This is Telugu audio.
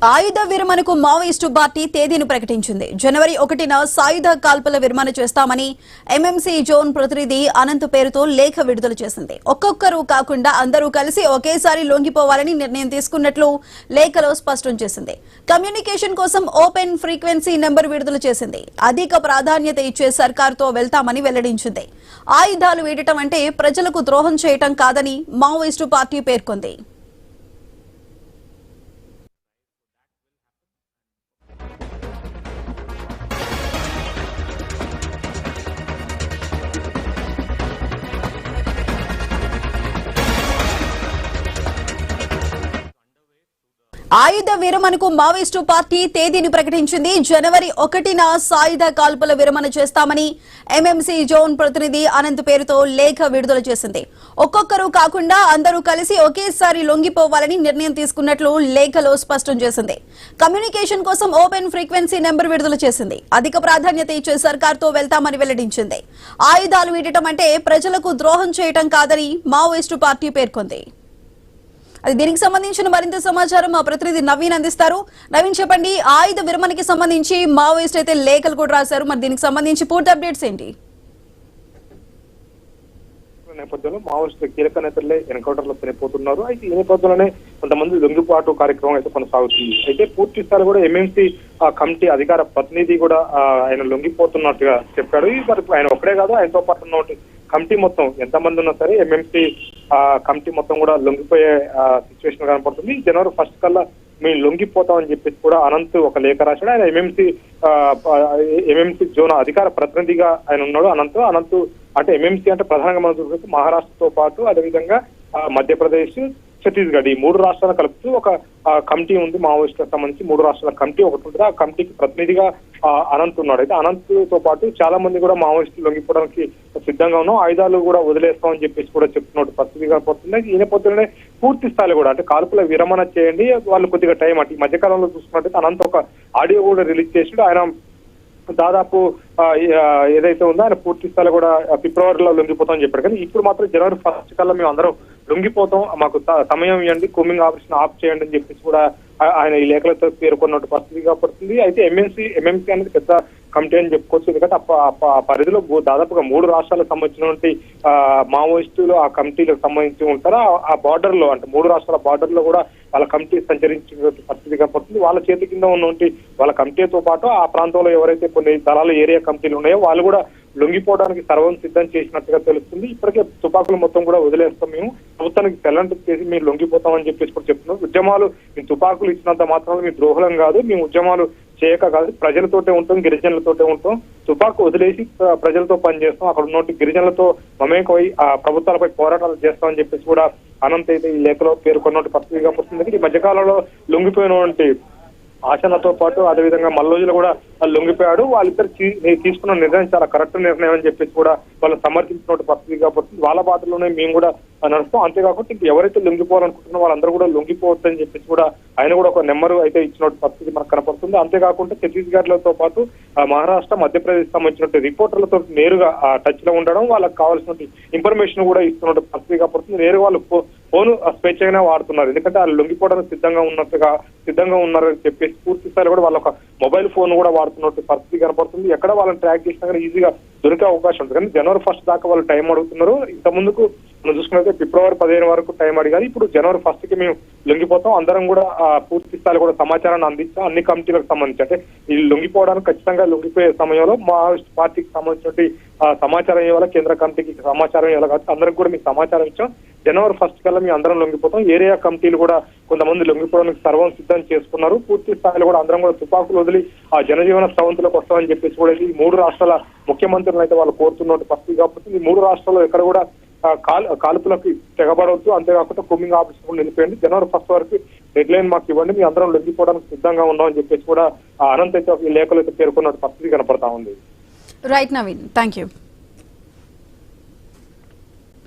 ఆయుధ విరమణకు మావోయిస్టు పార్టీ తేదీని ప్రకటించింది. జనవరి 1న సాయుధ కాల్పుల విరమణ చేస్తామని ఎంఎంసీ జోన్ ప్రతినిధి అనంత్ పేరుతో లేఖ విడుదల చేసింది. ఒక్కొక్కరు కాకుండా అందరూ కలిసి ఒకేసారి లొంగిపోవాలని నిర్ణయం తీసుకున్నట్లు లేఖలో స్పష్టం చేసింది. కమ్యూనికేషన్ కోసం ఓపెన్ ఫ్రీక్వెన్సీ నెంబర్ విడుదల చేసింది. అధిక ప్రాధాన్యత ఇచ్చే సర్కారుతో వెళ్తామని వెల్లడించింది. ఆయుధాలు వీడటం అంటే ప్రజలకు ద్రోహం చేయటం కాదని మావోయిస్టు పార్టీ పేర్కొంది. ఆయుధ విరమణకు మావోయిస్టు పార్టీ తేదీని ప్రకటించింది. జనవరి 1న సాయుధ కాల్పుల విరమణ చేస్తామని ఎంఎంసీ జోన్ ప్రతినిధి అనంత్ పేరుతో లేఖ విడుదల చేసింది. ఒక్కొక్కరు కాకుండా అందరూ కలిసి ఒకేసారి లొంగిపోవాలని నిర్ణయం తీసుకున్నట్లు లేఖలో స్పష్టం చేసింది. కమ్యూనికేషన్ కోసం ఓపెన్ ఫ్రీక్వెన్సీ నెంబర్ విడుదల చేసింది. అధిక ప్రాధాన్యత ఇచ్చే సర్కారుతో వెళ్తామని వెల్లడించింది. ఆయుధాలు వీడటం అంటే ప్రజలకు ద్రోహం చేయటం కాదని మావోయిస్టు పార్టీ పేర్కొంది. అది దీనికి సంబంధించిన మరింత సమాచారం మా ప్రతినిధి నవీన్ అందిస్తారు. నవీన్, చెప్పండి, ఆయుధ విరమణకి సంబంధించి మావోయిస్ట్ అయితే లేఖలు కూడా రాశారు. మరి దీనికి సంబంధించి పూర్తి అప్డేట్స్ ఏంటి? నేపథ్యంలో మావోయిస్టులు కీలక నేతలే ఎన్కౌంటర్ లో చనిపోతున్నారు. అయితే ఈ నేపథ్యంలోనే కొంతమంది లొంగిపాటు కార్యక్రమం అయితే కొనసాగుతుంది. అయితే పూర్తి స్థాయి కూడా ఎంఎంసీ కమిటీ అధికార ప్రతినిధి కూడా ఆయన లొంగిపోతున్నట్టుగా చెప్పాడు. మరి ఆయన ఒక్కడే కాదు, ఆయనతో పాటు ఉన్న కమిటీ మొత్తం ఎంతమంది ఉన్నా సరే ఎంఎంసీ కమిటీ మొత్తం కూడా లొంగిపోయే సిచ్యువేషన్ కనపడుతుంది. జనవరి 1 కల్లా మేము లొంగిపోతామని చెప్పేసి కూడా అనంత్ ఒక లేఖ రాశాడు. ఆయన ఎంఎంసీ జోన్ అధికార ప్రతినిధిగా ఆయన ఉన్నాడు. అనంత్ అంటే ఎంఎంసీ అంటే ప్రధానంగా మనం చూసుకుంటే మహారాష్ట్రతో పాటు అదేవిధంగా మధ్యప్రదేశ్, ఛత్తీస్గఢ్ ఈ 3 రాష్ట్రాలు కలుపుతూ ఒక కమిటీ ఉంది. మావోయిస్టులకు సంబంధించి 3 రాష్ట్రాల కమిటీ ఒకటి ఉంటుంది. ఆ కమిటీకి ప్రతినిధిగా అనంత్ ఉన్నాడు. అయితే అనంత్ తో పాటు చాలా మంది కూడా మావోయిస్టులు లొంగిపోవడానికి సిద్ధంగా ఉన్నాం, ఆయుధాలు కూడా వదిలేస్తామని చెప్పేసి కూడా చెప్తున్నట్టు పరిస్థితి కనపడుతుంది. ఈ నేపథ్యంలోనే పూర్తి స్థాయిలో కూడా అంటే కాల్పుల విరమణ చేయండి, వాళ్ళు కొద్దిగా టైం అంటే ఈ మధ్యకాలంలో చూసుకున్నట్టయితే అనంత్ ఒక ఆడియో కూడా రిలీజ్ చేసాడు. ఆయన దాదాపు ఏదైతే ఉందో ఆయన పూర్తి స్థాయిలో కూడా ఫిబ్రవరిలో లొంగిపోతామని చెప్పాడు. కానీ ఇప్పుడు మాత్రం జనవరి 1 కల్లా మేము అందరం లొంగిపోతాం, మాకు సమయం ఇవ్వండి, కూమింగ్ ఆపరేషన్ ఆఫ్ చేయండి అని చెప్పేసి కూడా ఆయన ఈ లేఖలతో పేర్కొన్నట్టు పరిస్థితి కనపడుతుంది. అయితే ఎంఎంసీ అనేది పెద్ద కమిటీ అని చెప్పుకోవచ్చు. ఎందుకంటే ఆ పరిధిలో దాదాపుగా 3 రాష్ట్రాలకు సంబంధించినటువంటి మావోయిస్టులు ఆ కమిటీలకు సంబంధించి ఉంటారు. ఆ బార్డర్ లో అంటే 3 రాష్ట్రాల బార్డర్ లో కూడా వాళ్ళ కమిటీ సంచరించిన పరిస్థితి కనపడుతుంది. వాళ్ళ చేతి కింద ఉన్నటువంటి వాళ్ళ కమిటీతో పాటు ఆ ప్రాంతంలో ఎవరైతే కొన్ని దళాలు ఏరియా కమిటీలు ఉన్నాయో వాళ్ళు కూడా లొంగిపోవడానికి సర్వం సిద్ధం చేసినట్టుగా తెలుస్తుంది. ఇప్పటికే తుపాకులు మొత్తం కూడా వదిలేస్తాం, మేము ప్రభుత్వానికి తెల్లంటి చేసి మీరు లొంగిపోతామని చెప్పేసి కూడా చెప్తున్నాం. ఉద్యమాలు మేము తుపాకులు ఇచ్చినంత మాత్రం మీ ద్రోహులం కాదు, మేము ఉద్యమాలు చేయక కాదు, ప్రజలతోటే ఉంటాం, గిరిజనులతోటే ఉంటాం, తుపాకు వదిలేసి ప్రజలతో పనిచేస్తాం, అక్కడ ఉన్నటువంటి గిరిజనులతో మమేకమై ఆ ప్రభుత్వాలపై పోరాటాలు చేస్తామని చెప్పేసి కూడా అనంత్ అయితే ఈ లేఖలో పేర్కొన్నట్టు పరిస్థితిగా వస్తుంది. ఈ మధ్యకాలంలో లొంగిపోయినటువంటి ఆచరణతో పాటు అదేవిధంగా మల్లోజులు కూడా లొంగిపోయాడు. వాళ్ళిద్దరు తీసుకున్న నిర్ణయం చాలా కరెక్ట్ నిర్ణయం అని చెప్పేసి కూడా వాళ్ళు సమర్థించినట్టు పరిస్థితి కాబట్టి వాళ్ళ బాధలోనే మేము కూడా నడుస్తాం. అంతేకాకుండా ఇంక ఎవరైతే లొంగిపోవాలనుకుంటున్నారో వాళ్ళందరూ కూడా లొంగిపోవచ్చని చెప్పేసి కూడా ఆయన కూడా ఒక నెంబర్ అయితే ఇచ్చినట్టు పరిస్థితి మనకు కనపడుతుంది. అంతేకాకుండా ఛత్తీస్గఢ్లతో పాటు మహారాష్ట్ర, మధ్యప్రదేశ్ సంబంధించినట్టు రిపోర్టర్లతో నేరుగా టచ్ లో ఉండడం, వాళ్ళకి కావాల్సిన ఇన్ఫర్మేషన్ కూడా ఇస్తున్నట్టు పరిస్థితి కనపడుతుంది. నేరుగా వాళ్ళు ఫోన్ స్వేచ్ఛగానే వాడుతున్నారు, ఎందుకంటే వాళ్ళు లొంగిపోవడానికి సిద్ధంగా ఉన్నారని చెప్పేసి పూర్తి స్థాయిలో కూడా వాళ్ళ ఒక మొబైల్ ఫోన్ కూడా వాడుతున్నట్టు పరిస్థితి కనపడుతుంది. ఎక్కడ వాళ్ళని ట్రాక్ చేసినా కానీ ఈజీగా దొరికే అవకాశం ఉంటుంది. కానీ జనవరి 1 దాకా వాళ్ళు టైం అడుగుతున్నారు. ఇంత ముందుకు మనం చూసుకున్నట్లయితే ఫిబ్రవరి 15 వరకు టైం అడిగారు. ఇప్పుడు జనవరి 1కి మేము లొంగిపోతాం, అందరం కూడా పూర్తి స్థాయిలో కూడా సమాచారాన్ని అందిస్తాం. అన్ని కమిటీలకు సంబంధించి అంటే ఈ లొంగిపోవడానికి ఖచ్చితంగా లొంగిపోయే సమయంలో మావోయిస్ట్ పార్టీకి సంబంధించినటువంటి సమాచారం ఇవ్వాలి, కేంద్ర కమిటీకి సమాచారం ఇవ్వాలి కాబట్టి అందరికి కూడా మీకు సమాచారం ఇచ్చాం. జనవరి 1 కల్లా మేము అందరం లొంగిపోతాం. ఏరియా కమిటీలు కూడా కొంతమంది లొంగిపోవడానికి సర్వం సిద్ధం చేసుకున్నారు. పూర్తి స్థాయిలో కూడా అందరం కూడా తుపాకులు వదిలి ఆ జనజీవన స్రవంతిలోకి వస్తామని చెప్పేసి కూడా ఈ 3 రాష్ట్రాల ముఖ్యమంత్రులను అయితే వాళ్ళు కోరుతున్నట్టు పరిస్థితి కాబట్టి ఈ 3 రాష్ట్రాల్లో ఎక్కడ కూడా కాల్పులకు తెగబడవద్దు, అంతేకాకుండా కూమింగ్ ఆపరేషన్ కూడా నిలిపేయండి, జనవరి 1 వరకు డెడ్ లైన్ మాకు ఇవ్వండి, మీ అందరం లొంగిపోవడానికి సిద్ధంగా ఉన్నామని చెప్పేసి కూడా అనంత్ అయితే ఈ లేఖలు అయితే పేర్కొన్నట్టు పరిస్థితి కనపడతా ఉంది. Right Naveen, thank you.